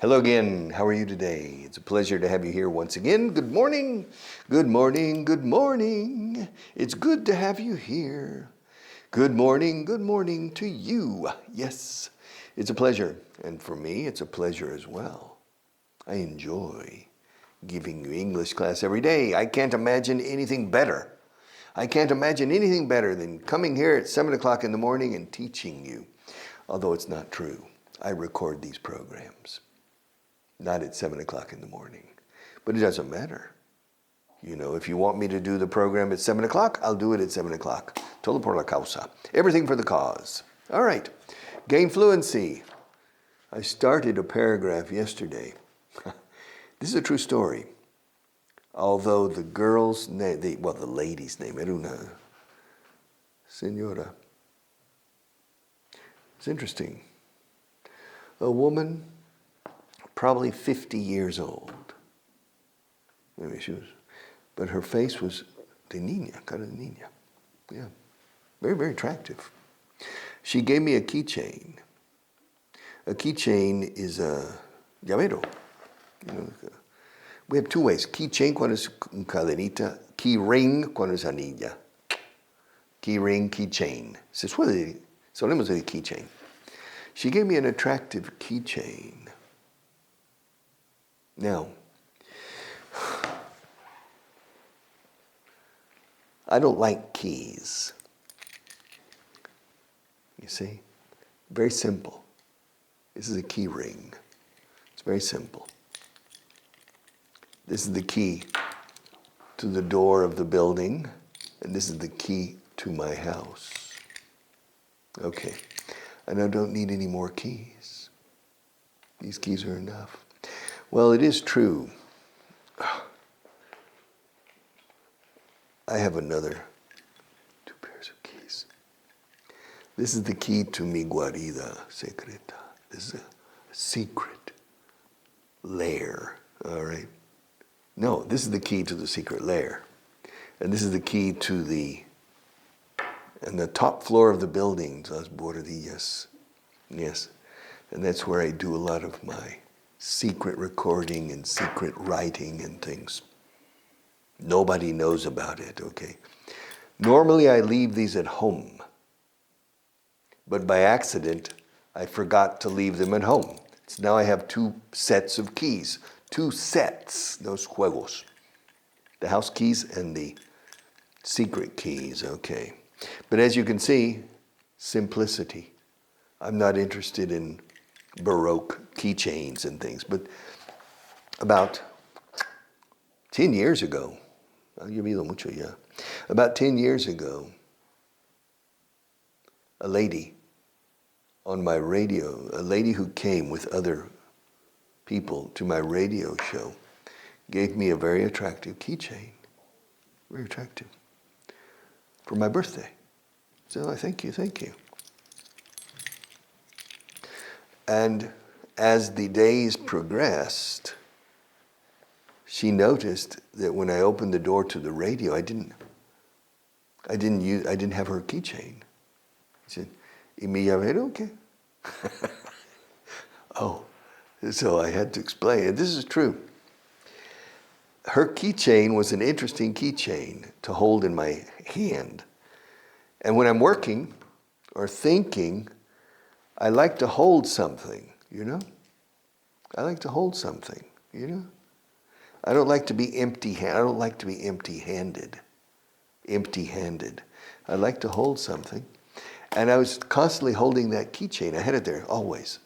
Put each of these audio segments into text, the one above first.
Hello again. How are you today? It's a pleasure to have you here once again. Good morning. Good morning. Good morning. It's good to have you here. Good morning. Good morning to you. Yes, it's a pleasure. And for me, it's a pleasure as well. I enjoy giving you English class every day. I can't imagine anything better. I can't imagine anything better than coming here at 7 o'clock in the morning and teaching you. Although it's not true. I record these programs. Not at 7 o'clock in the morning. But it doesn't matter. You know, if you want me to do the program at 7 o'clock, I'll do it at 7 o'clock. Todo por la causa. Everything for the cause. All right. Gain fluency. I started a paragraph yesterday. This is a true story. Although the girl's name, the lady's name, era una señora. It's interesting. A woman, probably 50 years old. Maybe she was, but her face was de niña, cara de niña. Yeah, very, very attractive. She gave me a keychain. A keychain is a llavero. You know, we have two ways. Keychain cuando es cadenita, key ring cuando es anilla. Key ring, keychain. Solemos decir keychain. She gave me an attractive keychain. Now, I don't like keys. You see? Very simple. This is a key ring. It's very simple. This is the key to the door of the building, and this is the key to my house. Okay. And I don't need any more keys. These keys are enough. Well, it is true. I have another 2 pairs of keys. This is the key to mi guarida secreta. This is a secret lair, all right? No, this is the key to the secret lair. And this is the key to the top floor of the building, las bordillas. Yes, and that's where I do a lot of my secret recording and secret writing and things. Nobody knows about it, okay? Normally I leave these at home, but by accident I forgot to leave them at home. So now I have 2 sets of keys. 2 sets, those juegos. The house keys and the secret keys, okay. But as you can see, simplicity. I'm not interested in Baroque keychains and things, but about 10 years ago, about 10 years ago, a lady on my radio, a lady who came with other people to my radio show, gave me a very attractive keychain, very attractive, for my birthday. So I thank you. And as the days progressed, she noticed that when I opened the door to the radio, I didn't have her keychain. She said, "Y mi llavero qué?" Oh, so I had to explain it. This is true. Her keychain was an interesting keychain to hold in my hand. And when I'm working or thinking, I like to hold something, you know? I like to hold something, you know? I don't like to be empty-handed. I don't like to be empty-handed. Empty-handed. I like to hold something. And I was constantly holding that keychain. I had it there always.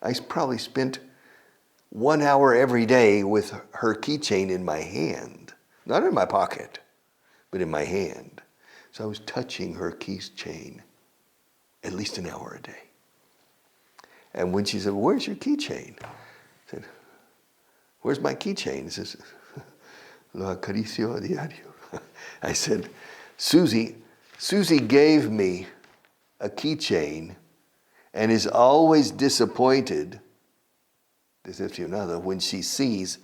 I probably spent 1 hour every day with her keychain in my hand. Not in my pocket, but in my hand. So I was touching her keychain at least an hour a day. And when she said, "Where's your keychain?" I said, "Where's my keychain?" She says, "Lo acaricio a diario." I said, Susie gave me a keychain and is always disappointed, decepcionada, when she sees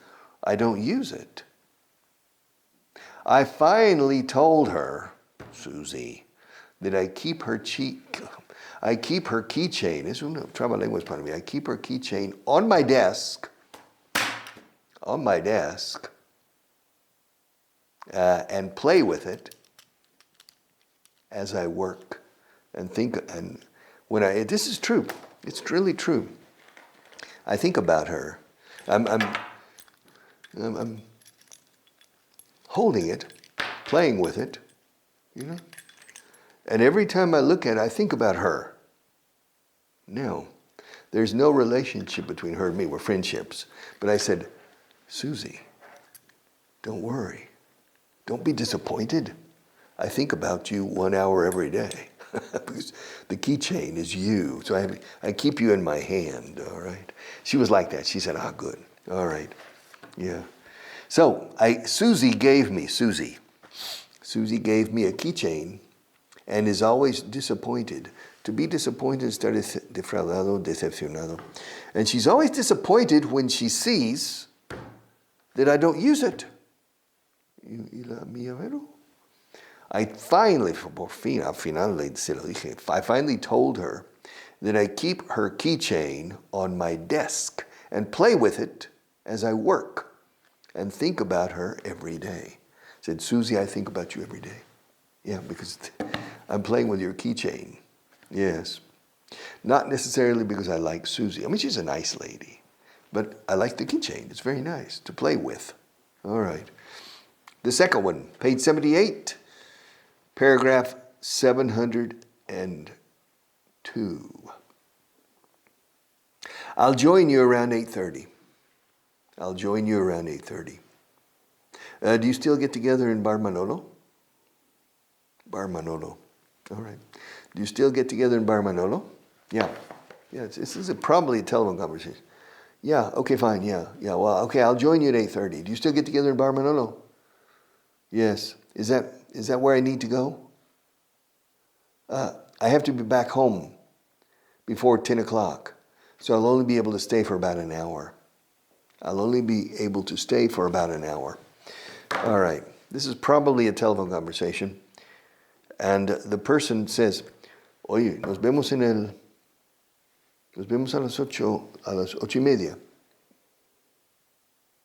I don't use it. I finally told her, Susie, that I keep her keychain, es una trabalenguas para mí. I keep her keychain on my desk, and play with it as I work and think. And this is true. It's really true. I think about her. I'm holding it, playing with it, And every time I look at it, I think about her. No, there's no relationship between her and me. We're friendships. But I said, Susie, don't worry. Don't be disappointed. I think about you 1 hour every day. Because the keychain is you. So I keep you in my hand, all right? She was like that. She said, good. All right. Yeah. So Susie gave me a keychain and is always disappointed. To be disappointed is estar defraudado, decepcionado. And she's always disappointed when she sees that I don't use it. I finally told her that I keep her keychain on my desk and play with it as I work and think about her every day. I said, Susie, I think about you every day. Yeah, because I'm playing with your keychain. Yes. Not necessarily because I like Susie. I mean, she's a nice lady. But I like the keychain. It's very nice to play with. All right. The second one, page 78, paragraph 702. I'll join you around 8:30. Do you still get together in Bar Manolo? Bar Manolo. All right. Do you still get together in Bar Manolo? Yeah. Yeah, this is probably a telephone conversation. Yeah, okay, fine, yeah. Well, okay, I'll join you at 8:30. Do you still get together in Bar Manolo? Yes. Is that where I need to go? I have to be back home before 10 o'clock, so I'll only be able to stay for about an hour. All right. This is probably a telephone conversation. And the person says, oye, nos vemos a las 8:30.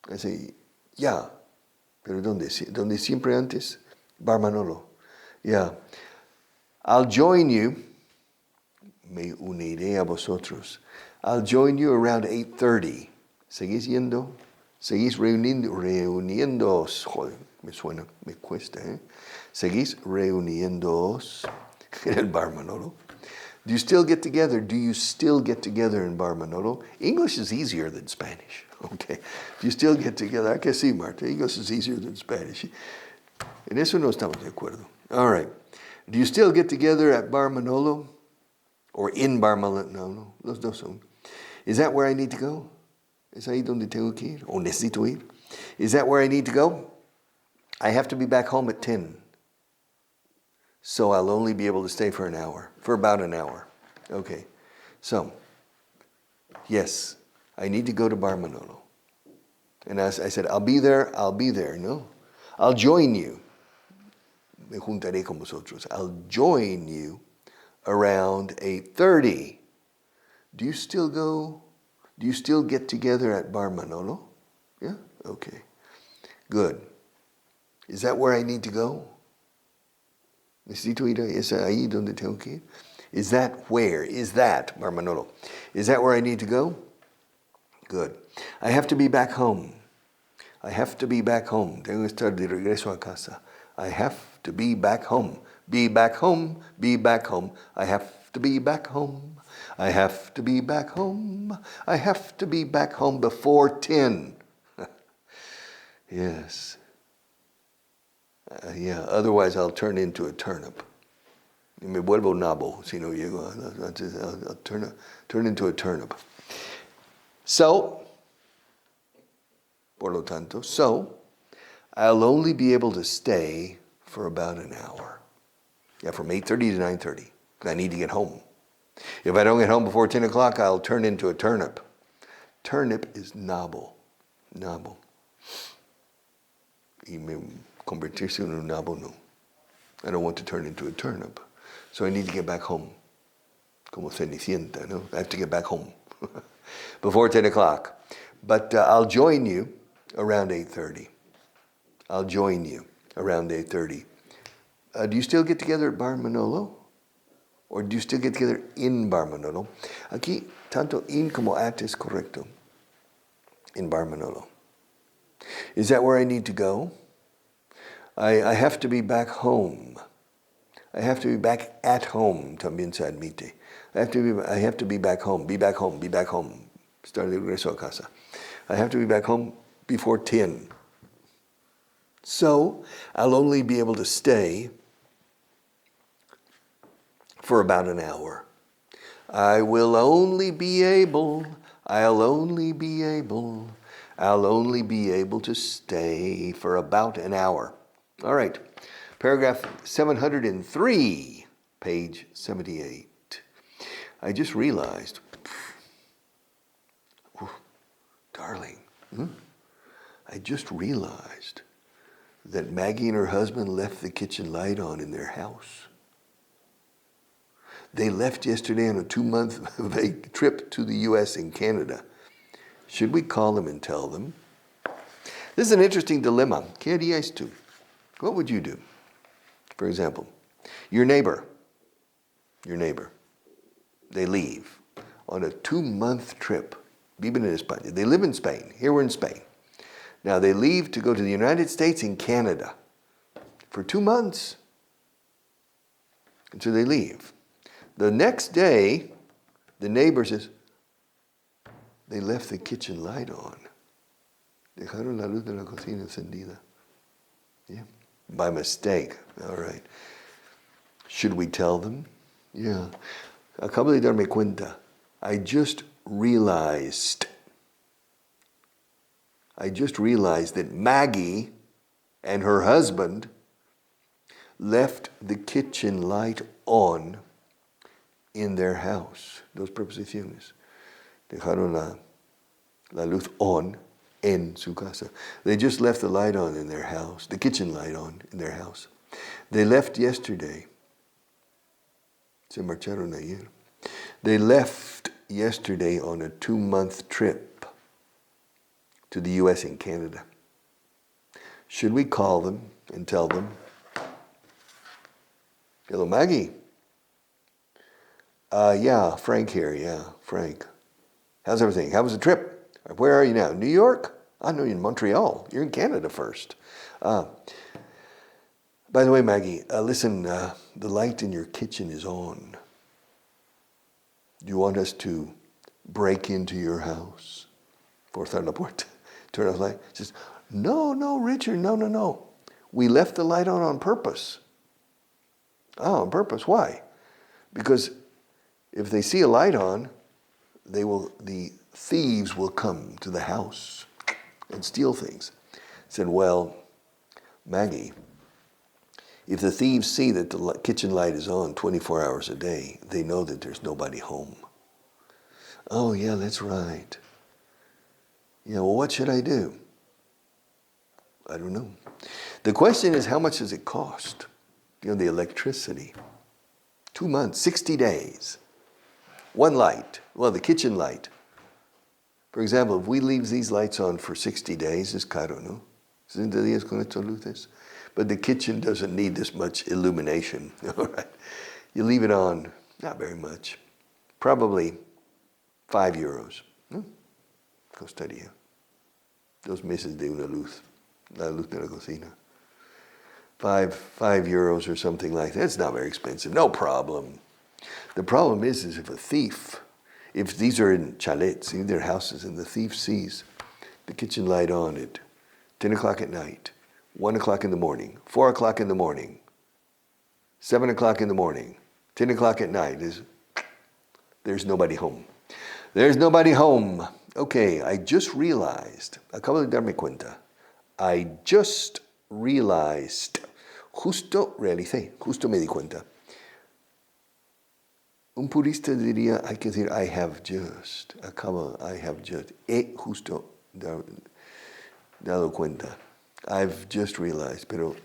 I say, yeah. Pero ¿dónde siempre antes? Bar Manolo. Yeah. I'll join you. Me uniré a vosotros. I'll join you around 8:30. ¿Seguís yendo? ¿Seguís reuniéndoos? Joder, me cuesta, ¿eh? ¿Seguís reuniéndoos en el Bar Manolo? Do you still get together? Do you still get together in Bar Manolo? English is easier than Spanish, okay? Do you still get together? I can see, Marta, English is easier than Spanish. En eso no estamos de acuerdo. All right. Do you still get together at Bar Manolo? Or in Bar Manolo? No, los dos son. Is that where I need to go? ¿Es ahí donde tengo que ir? ¿O necesito ir? Is that where I need to go? I have to be back home at 10. So I'll only be able to stay for about an hour. Okay. So, yes, I need to go to Bar Manolo. And I said, I'll be there. No. I'll join you. Me juntaré con vosotros. I'll join you around 8:30. Do you still get together at Bar Manolo? Yeah? Okay. Good. Is that where I need to go? Necesito ir, es ahí donde tengo que ir? Is that where? Is that, Bar Manolo? Is that where I need to go? Good. I have to be back home. Tengo que estar de regreso a casa. I have to be back home. Be back home. I have to be back home. I have to be back home before 10. Yes. Yeah, otherwise I'll turn into a turnip. Y me vuelvo nabo si no llego. I'll turn into a turnip. So, por lo tanto, I'll only be able to stay for about an hour. Yeah, from 8:30 to 9:30. I need to get home. If I don't get home before 10 o'clock, I'll turn into a turnip. Turnip is nabo. Y me convertirse en un nabo, no. I don't want to turn into a turnip. So I need to get back home. Como Cenicienta, no? I have to get back home before 10 o'clock. But I'll join you around 8:30. I'll join you around 8:30. Do you still get together at Bar Manolo? Or do you still get together in Bar Manolo? Aquí, tanto in como at es correcto. In Bar Manolo. Is that where I need to go? I have to be back home. I have to be back at home, también se admite. I have to be back home, be back home, be back home. Estar de regreso a casa. I have to be back home before 10. So, I'll only be able to stay for about an hour. I'll only be able to stay for about an hour. All right, paragraph 703, page 78. I just realized, darling, I just realized that Maggie and her husband left the kitchen light on in their house. They left yesterday on a 2-month trip to the U.S. and Canada. Should we call them and tell them? This is an interesting dilemma. ¿Qué harías tú? What would you do? For example, your neighbor, they leave on a 2-month trip. Viven en España. They live in Spain. Here we're in Spain. Now they leave to go to the United States and Canada for 2 months. And so they leave. The next day, the neighbor says, they left the kitchen light on. Dejaron la luz de la cocina encendida. Yeah. By mistake. All right. Should we tell them? Yeah. Acabo de darme cuenta. I just realized that Maggie and her husband left the kitchen light on in their house. Dos preposiciones. Dejaron la luz on en su casa. They just left the light on in their house, the kitchen light on in their house. They left yesterday. Se marcharon ayer. They left yesterday on a 2-month trip to the U.S. and Canada. Should we call them and tell them, hello, Maggie. Yeah, Frank here. Yeah, Frank. How's everything? How was the trip? Where are you now? New York? I know you're in Montreal. You're in Canada first. By the way, Maggie, listen, the light in your kitchen is on. Do you want us to break into your house? Forzar la puerta. Turn off the light. She says, no, Richard, no. We left the light on purpose. Oh, on purpose. Why? Because if they see a light on, the thieves will come to the house and steal things. I said, well, Maggie, if the thieves see that the kitchen light is on 24 hours a day, they know that there's nobody home. Oh, yeah, that's right. Yeah, well, what should I do? I don't know. The question is, how much does it cost? The electricity. 2 months, 60 days. One light. Well, the kitchen light. For example, if we leave these lights on for 60 days, it's caro, no? 60 días con estas luces. But the kitchen doesn't need this much illumination, all right? You leave it on, not very much. Probably €5. ¿No? Costaría 2 meses de una luz, la luz de la cocina. €5 or something like that. It's not very expensive, no problem. The problem is if these are in chalets, in their houses, and the thief sees the kitchen light on at 10 o'clock at night, 1 o'clock in the morning, 4 o'clock in the morning, 7 o'clock in the morning, 10 o'clock at night, there's nobody home. There's nobody home. Okay, I just realized, acabo de darme cuenta, I just realized, justo me di cuenta. Un purista diría, hay que decir, I have just, he justo dado cuenta. I've just realized, pero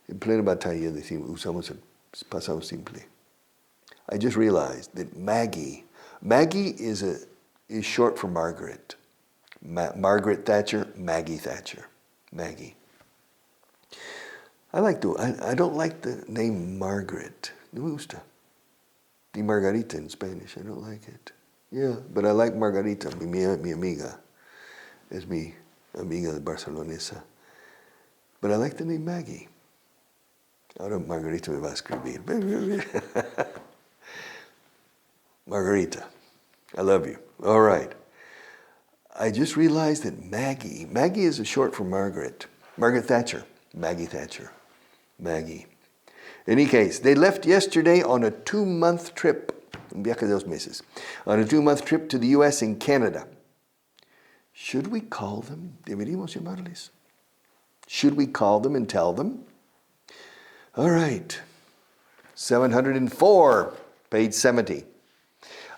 en plena batalla usamos el pasado simple. I just realized that Maggie is short for Margaret. Margaret Thatcher, Maggie Thatcher. Maggie. I don't like the name Margaret. No me gusta. Ni Margarita in Spanish, I don't like it. Yeah, but I like Margarita, mi amiga. Es mi amiga de Barcelonesa. But I like the name Maggie. Ahora Margarita me va a escribir. Margarita, I love you. All right. I just realized that Maggie is a short for Margaret. Margaret Thatcher, Maggie Thatcher, Maggie. In any case, they left yesterday on a 2-month trip, un viaje de 2 meses, on a 2-month trip to the U.S. and Canada. Should we call them? Deberíamos llamarles. Should we call them and tell them? All right. 704, page 70.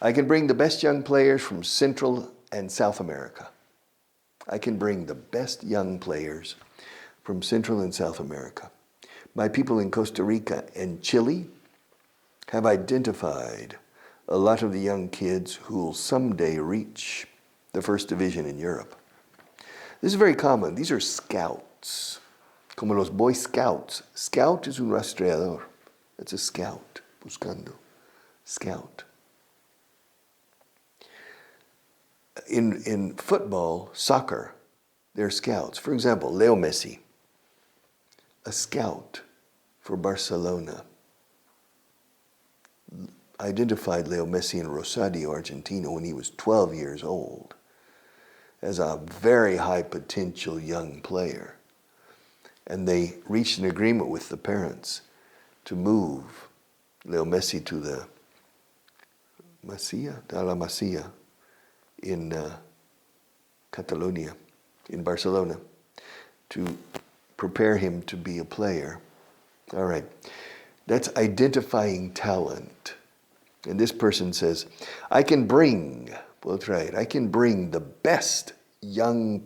I can bring the best young players from Central and South America. I can bring the best young players from Central and South America. My people in Costa Rica and Chile have identified a lot of the young kids who will someday reach the first division in Europe. This is very common. These are scouts, como los Boy Scouts. Scout es un rastreador. It's a scout, buscando, scout. In football, soccer, they're scouts. For example, Leo Messi, a scout for Barcelona, identified Leo Messi in Rosario, Argentina, when he was 12 years old as a very high potential young player. And they reached an agreement with the parents to move Leo Messi to the La Masia in Catalonia, in Barcelona, to prepare him to be a player. All right, that's identifying talent. And this person says, I can bring the best young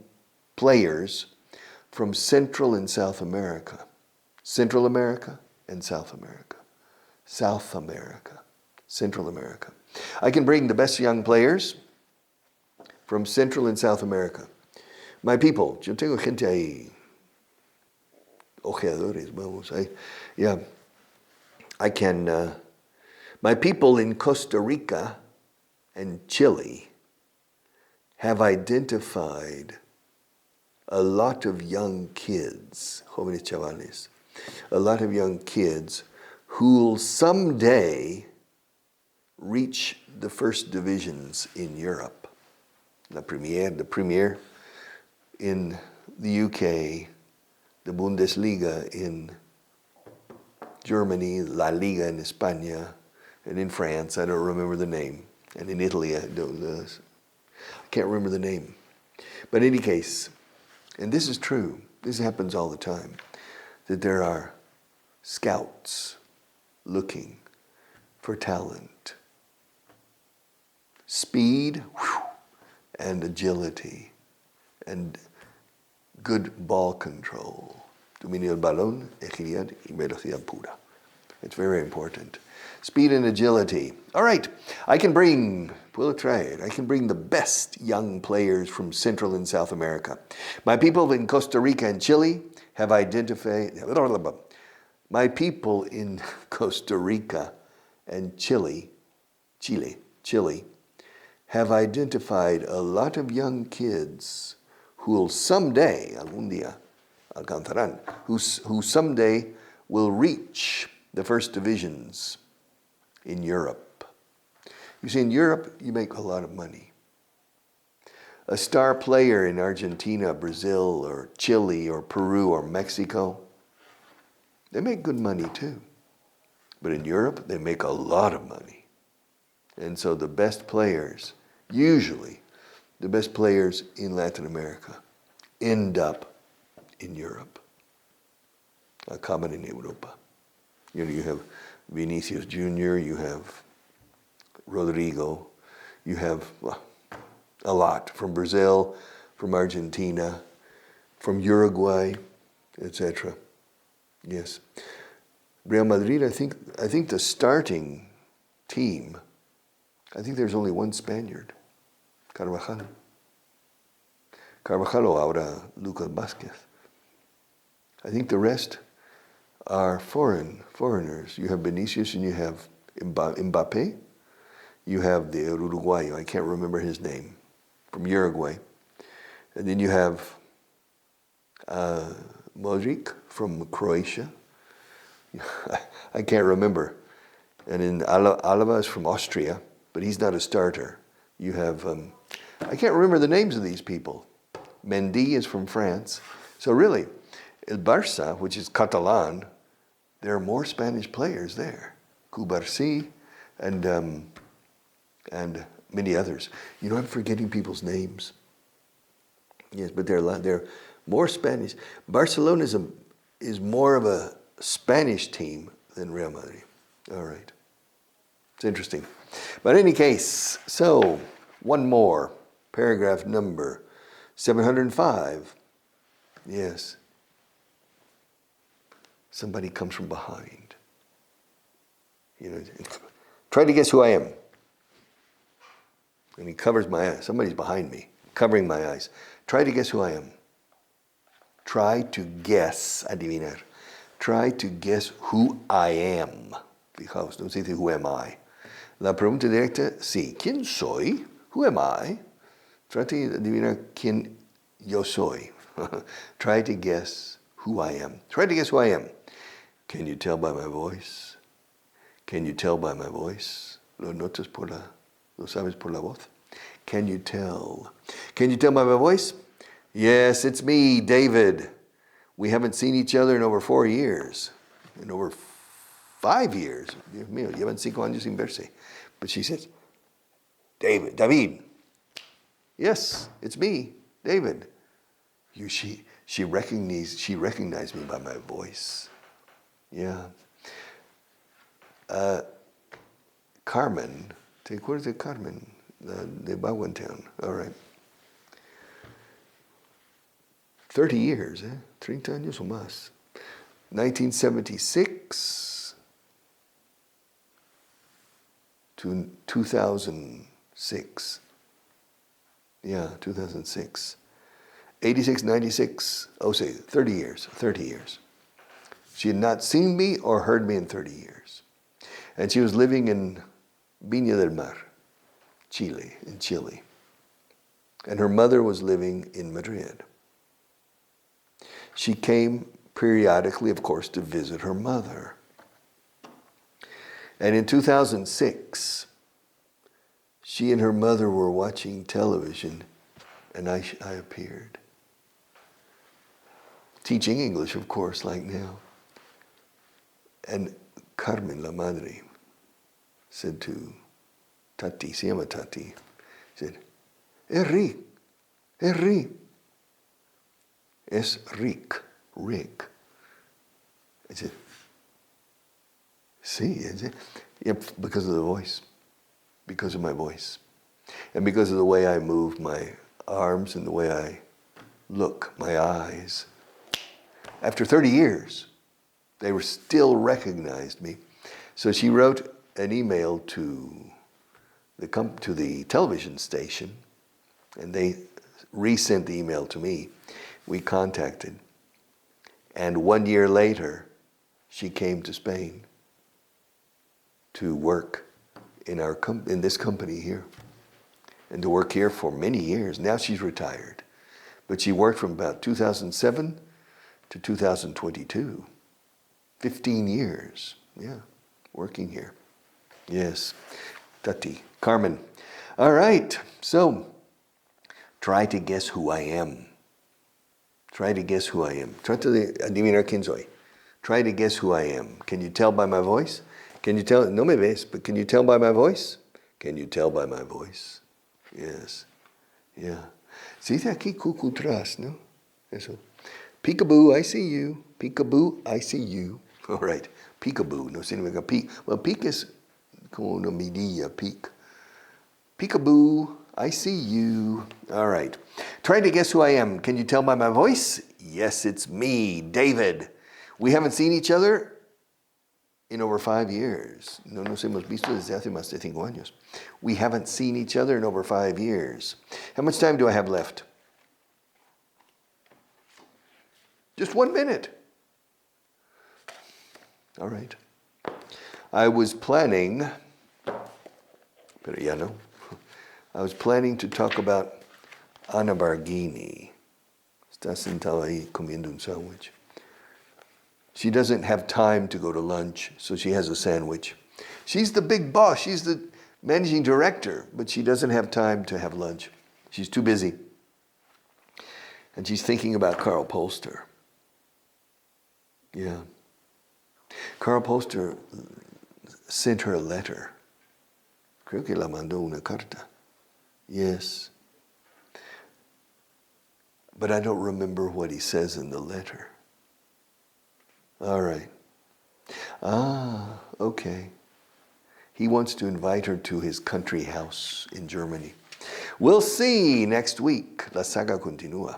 players from Central and South America. Central America and South America. South America, Central America. I can bring the best young players from Central and South America. My people, yo tengo gente ahí, ojeadores, vamos, yeah. I can, my people in Costa Rica and Chile have identified a lot of young kids, jóvenes chavales, a lot of young kids who'll someday reach the first divisions in Europe. The Premier in the UK, the Bundesliga in Germany, La Liga in España, and in France, I don't remember the name, and in Italy, I can't remember the name. But in any case, and this is true, this happens all the time, that there are scouts looking for talent. Speed, and agility, and good ball control. Dominio del balón, agilidad y velocidad pura. It's very important. Speed and agility. All right, I can bring the best young players from Central and South America. My people in Costa Rica and Chile have identified, my people in Costa Rica and Chile have identified a lot of young kids who will someday, algún día, alcanzarán, who someday will reach the first divisions in Europe. You see, in Europe, you make a lot of money. A star player in Argentina, Brazil, or Chile, or Peru, or Mexico, they make good money too. But in Europe, they make a lot of money. And so the best players, usually the best players in Latin America, end up in Europe. Acaban en Europa. You have Vinicius Jr., you have Rodrigo, you have a lot from Brazil, from Argentina, from Uruguay, etc. Yes. Real Madrid, I think the starting team, I think there's only one Spaniard, Carvajal. Carvajal o ahora Lucas Vázquez. I think the rest are foreigners. You have Vinicius and you have Mbappe. You have the Uruguayo, I can't remember his name, from Uruguay. And then you have Modric from Croatia. I can't remember. And then Alaba is from Austria, but he's not a starter. You have, I can't remember the names of these people. Mendy is from France. So really, El Barça, which is Catalan, there are more Spanish players there. Cubarsí and many others. You know, I'm forgetting people's names. Yes, but they're more Spanish. Barcelona is more of a Spanish team than Real Madrid. All right. It's interesting. But in any case, so one more. Paragraph number 705. Yes. Somebody comes from behind. You know, try to guess who I am. And he covers my eyes. Somebody's behind me, covering my eyes. Try to guess who I am. Try to guess, adivinar. Try to guess who I am. Fijaos, no se dice who am I. La pregunta directa, sí. ¿Quién soy? Who am I? Trate de adivinar quién yo soy. Try to guess who I am. Try to guess who I am. Can you tell by my voice? Can you tell by my voice? ¿Lo notas lo sabes por la voz? Can you tell? Can you tell by my voice? Yes, it's me, David. We haven't seen each other in over 4 years. In over 5 years. Dios mío, llevan 5 años sin verse. But she says, David. Yes, it's me, David. She recognized me by my voice. Yeah. Carmen, ¿te acuerdas de Carmen? De Baguantown. All right. 30 years, 30 años o más. 1976 to 2006. Yeah, 2006. 86, 96, say 30 years. She had not seen me or heard me in 30 years. And she was living in Viña del Mar, Chile. And her mother was living in Madrid. She came periodically, of course, to visit her mother. And in 2006, she and her mother were watching television, and I appeared. Teaching English, of course, like now. And Carmen, la madre, said to Tati, se llama Tati, said, es Rick. Es Rick. I said, sí, yep, because of the voice, because of my voice, and because of the way I move my arms and the way I look, my eyes. After 30 years, they were still recognized me. So she wrote an email to the television station, and they resent the email to me. We contacted. And 1 year later, she came to Spain to work in this company here, and to work here for many years. Now she's retired, but she worked from about 2007 to 2022. 15 years, yeah, working here. Yes, Tati, Carmen. All right, so try to guess who I am. Try to guess who I am. Trata de adivinar quién soy. Try to guess who I am. Can you tell by my voice? Can you tell? No me ves, but can you tell by my voice? Can you tell by my voice? Yes. Yeah. Se dice aquí cucutras, ¿no? Eso. Peekaboo, I see you. Peekaboo, I see you. All right. Peekaboo, no significa peek. Well, peek is como una midilla, peek. Peekaboo, I see you. All right. Try to guess who I am. Can you tell by my voice? Yes, it's me, David. We haven't seen each other in over 5 years. No nos hemos visto desde hace más de 5 años. We haven't seen each other in over 5 years. How much time do I have left? Just 1 minute. All right. I was planning, pero ya no. I was planning to talk about Anna Barghini. Está sentada ahí comiendo un sándwich. She doesn't have time to go to lunch, so she has a sandwich. She's the big boss. She's the managing director, but she doesn't have time to have lunch. She's too busy. And she's thinking about Carl Polster. Yeah. Carl Polster sent her a letter. Creo que la mandó una carta. Yes. But I don't remember what he says in the letter. All right. Ah, okay. He wants to invite her to his country house in Germany. We'll see next week. La saga continúa.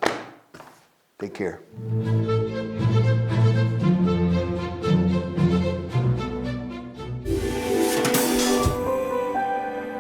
Take care.